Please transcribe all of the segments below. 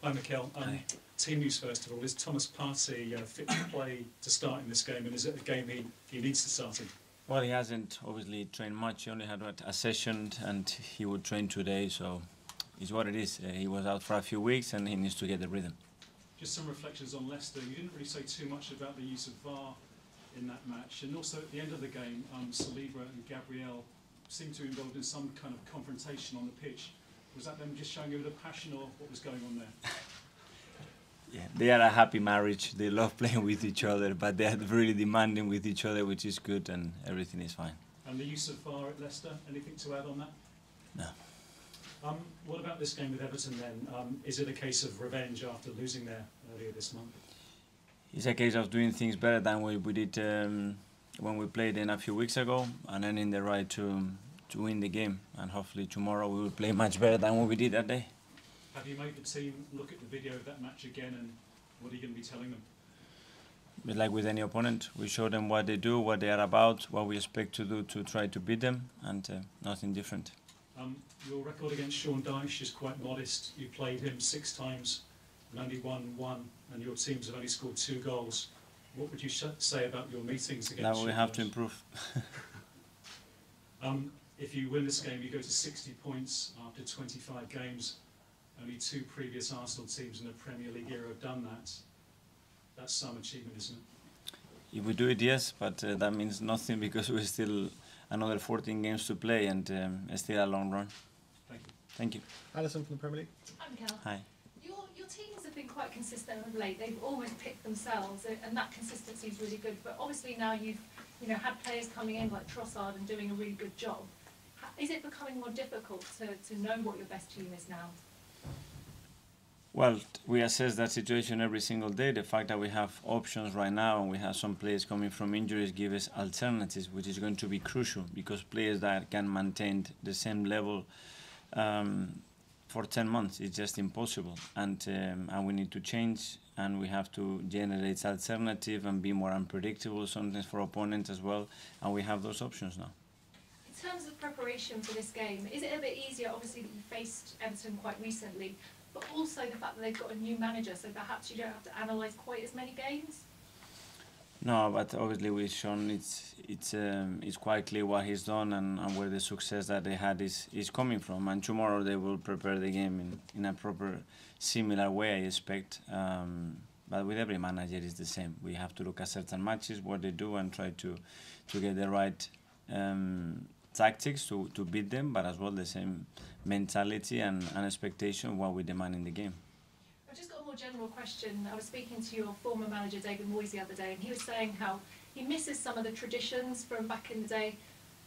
Hi, Mikel. Hi. Team news first of all. Is Thomas Partey fit to play to start in this game, and is it a game he needs to start in? Well, he hasn't obviously trained much. He only had a session, and he would train today, so it's what it is. He was out for a few weeks, and he needs to get the rhythm. Just some reflections on Leicester. You didn't really say too much about the use of VAR in that match, and also at the end of the game, Saliba and Gabriel seemed to be involved in some kind of confrontation on the pitch. Was that them just showing a bit of passion, or what was going on there? Yeah, they are a happy marriage. They love playing with each other, but they are really demanding with each other, which is good, and everything is fine. And the use of VAR at Leicester, anything to add on that? No. What about this game with Everton then? Is it a case of revenge after losing there earlier this month? It's a case of doing things better than we did when we played in a few weeks ago, and earning the right to win the game. And hopefully tomorrow we will play much better than what we did that day. Have you made the team look at the video of that match again, and what are you going to be telling them? It's like with any opponent, we show them what they do, what they are about, what we expect to do to try to beat them, and nothing different. Your record against Sean Dyche is quite modest. You played him 6 times and only won 1, and your teams have only scored 2 goals. What would you say about your meetings against Now we have to improve. If you win this game, you go to 60 points after 25 games. Only 2 previous Arsenal teams in the Premier League era have done that. That's some achievement, isn't it? If we do it, yes, but that means nothing because we're still another 14 games to play, and it's still a long run. Thank you. Thank you. Alison from the Premier League. Hi, Mikel. Hi. Your teams have been quite consistent of late. They've always picked themselves, and that consistency is really good. But obviously now you've had players coming in like Trossard and doing a really good job. Is it becoming more difficult to know what your best team is now? Well, we assess that situation every single day. The fact that we have options right now and we have some players coming from injuries give us alternatives, which is going to be crucial because players that can maintain the same level for 10 months is just impossible. And we need to change, and we have to generate alternative and be more unpredictable sometimes for opponents as well. And we have those options now. In terms of preparation for this game, is it a bit easier? Obviously, you faced Everton quite recently, but also the fact that they've got a new manager, so perhaps you don't have to analyse quite as many games? No, but obviously with Sean, it's quite clear what he's done and where the success that they had is coming from. And tomorrow they will prepare the game in a proper, similar way, I expect. But with every manager, it's the same. We have to look at certain matches, what they do, and try to get the right tactics to beat them, but as well the same mentality and expectation of what we demand in the game. I've just got a more general question. I was speaking to your former manager David Moyes the other day, and he was saying how he misses some of the traditions from back in the day,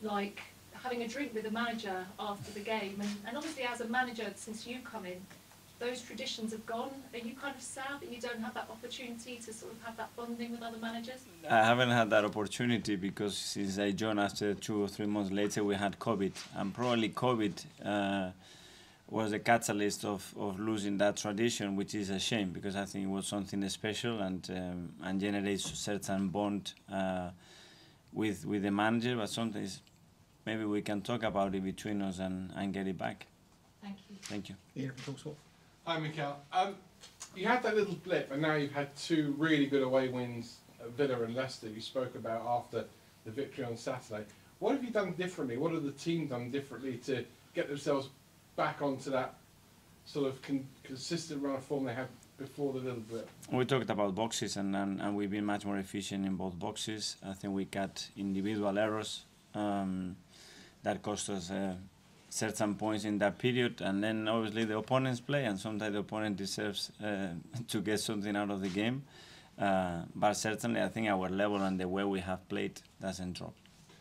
like having a drink with the manager after the game. And obviously as a manager, since you've come in, those traditions have gone. Are you kind of sad that you don't have that opportunity to sort of have that bonding with other managers? I haven't had that opportunity because since I joined after 2 or 3 months later, we had COVID. And probably COVID was the catalyst of losing that tradition, which is a shame because I think it was something special and generates a certain bond with the manager. But sometimes maybe we can talk about it between us and get it back. Thank you. Thank you. Ian from Talksport. Hi, Mikel. You had that little blip, and now you've had 2 really good away wins at Villa and Leicester you spoke about after the victory on Saturday. What have you done differently? What have the team done differently to get themselves back onto that sort of consistent run of form they had before the little blip? We talked about boxes, and we've been much more efficient in both boxes. I think we got individual errors that cost us certain points in that period, and then obviously the opponents play, and sometimes the opponent deserves to get something out of the game. But certainly I think our level and the way we have played doesn't drop.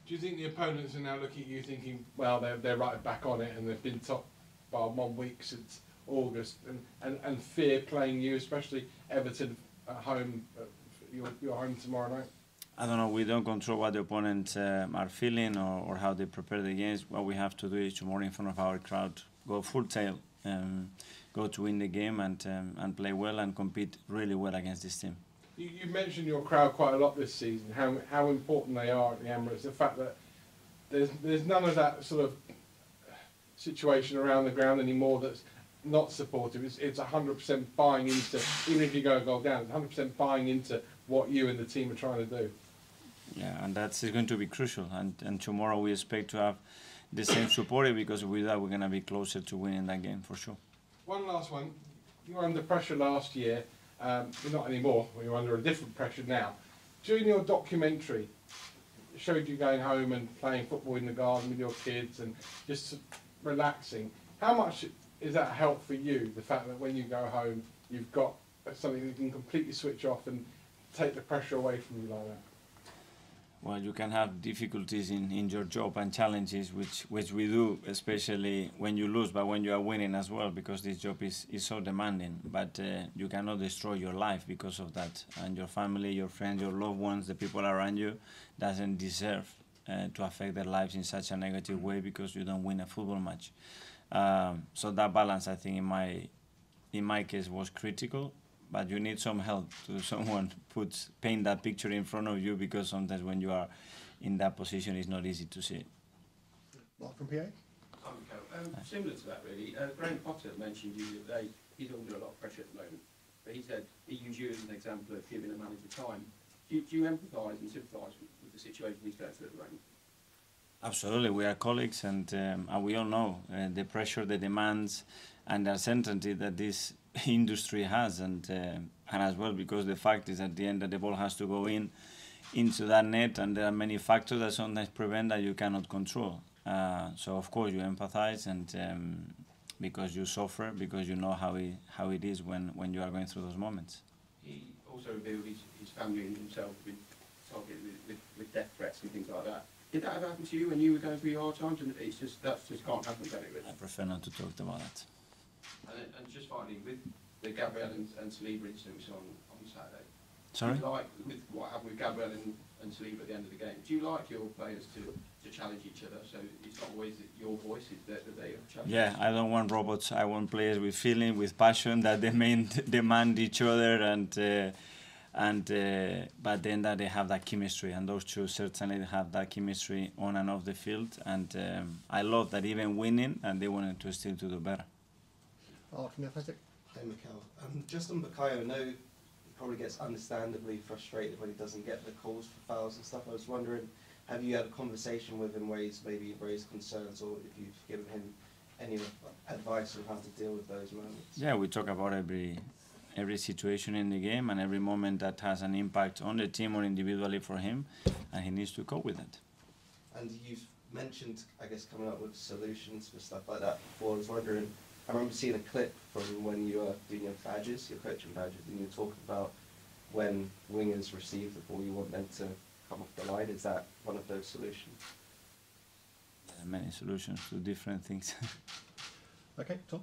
Do you think the opponents are now looking at you thinking, well, they're right back on it and they've been top by 1 week since August, and fear playing you, especially Everton at home, your home tomorrow night? I don't know, we don't control what the opponents are feeling or how they prepare the games. What we have to do is tomorrow in front of our crowd, go full tail, go to win the game and play well and compete really well against this team. You mentioned your crowd quite a lot this season, how important they are at the Emirates, the fact that there's none of that sort of situation around the ground anymore that's not supportive. It's 100% buying into, even if you go a goal down, it's 100% buying into what you and the team are trying to do. Yeah, and that's going to be crucial. And tomorrow we expect to have the same support, because with that we're going to be closer to winning that game for sure. One last one. You were under pressure last year. You're not anymore. You're under a different pressure now. During your documentary, it showed you going home and playing football in the garden with your kids and just relaxing. How much is that help for you, the fact that when you go home, you've got something you can completely switch off and take the pressure away from you like that? Well, you can have difficulties in your job and challenges, which we do, especially when you lose, but when you are winning as well, because this job is so demanding. But you cannot destroy your life because of that. And your family, your friends, your loved ones, the people around you, doesn't deserve to affect their lives in such a negative way because you don't win a football match. So that balance, I think, in my case, was critical. But you need some help to someone paint that picture in front of you, because sometimes when you are in that position, it's not easy to see it. Mark from PA? Similar to that, really. Graham Potter mentioned you the other day. He's under a lot of pressure at the moment, but he said he used you as an example of giving a manager time. Do you empathise and sympathise with the situation he's going through at the moment? Absolutely, we are colleagues, and we all know the pressure, the demands, and the uncertainty that this industry has, and as well, because the fact is at the end that the ball has to go into that net, and there are many factors that sometimes prevent that you cannot control. So of course you empathize, and because you suffer, because you know how it is when you are going through those moments. He also revealed his family and himself have been targeted with death threats and things like that. Did that ever happen to you when you were going through your hard times? And that just can't happen, can it? Really? I prefer not to talk about that. And just finally, with the Gabriel and Saliba incident we saw on Saturday. Sorry? Do you like, with what happened with Gabriel and Saliba at the end of the game, do you like your players to challenge each other, so it's not always your voice that they challenge? Yeah, I don't want robots. I want players with feeling, with passion, that they demand each other, but then that they have that chemistry, and those two certainly have that chemistry on and off the field. And I love that even winning, and they wanted to still to do better. Art from the Athletic? Hey Mikel, just on Bukayo, I know he probably gets understandably frustrated when he doesn't get the calls for fouls and stuff. I was wondering, have you had a conversation with him where he's maybe raised concerns, or if you've given him any advice on how to deal with those moments? Yeah, we talk about every situation in the game and every moment that has an impact on the team or individually for him, and he needs to cope with it. And you've mentioned, I guess, coming up with solutions for stuff like that before. I was wondering, I remember seeing a clip from when you were doing your badges, your coaching badges, and you were talking about when wingers receive the ball, you want them to come off the line. Is that one of those solutions? There are many solutions to different things. Okay, Tom?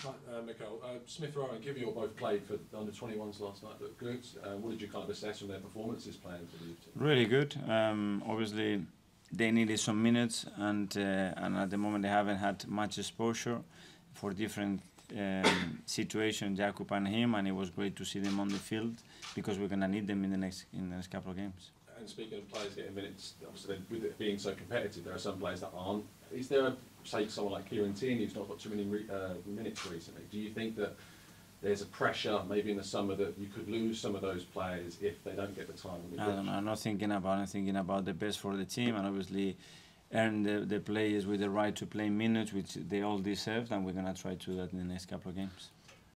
Hi, Mikel. Smith Rowe and Kivior both played for the under-21s last night, looked good. What did you kind of assess from their performances playing for the youth team? Really good. Obviously, they needed some minutes, and at the moment they haven't had much exposure for different situations, Jakub and him, and it was great to see them on the field, because we're going to need them in the next couple of games. And speaking of players getting minutes, obviously with it being so competitive, there are some players that aren't. Is there, say, someone like Kieran Tierney who's not got too many minutes recently? Do you think that there's a pressure maybe in the summer that you could lose some of those players if they don't get the time? I don't know. I'm not thinking about it. I'm thinking about the best for the team, and obviously earn the players with the right to play minutes, which they all deserve, and we're going to try to do that in the next couple of games.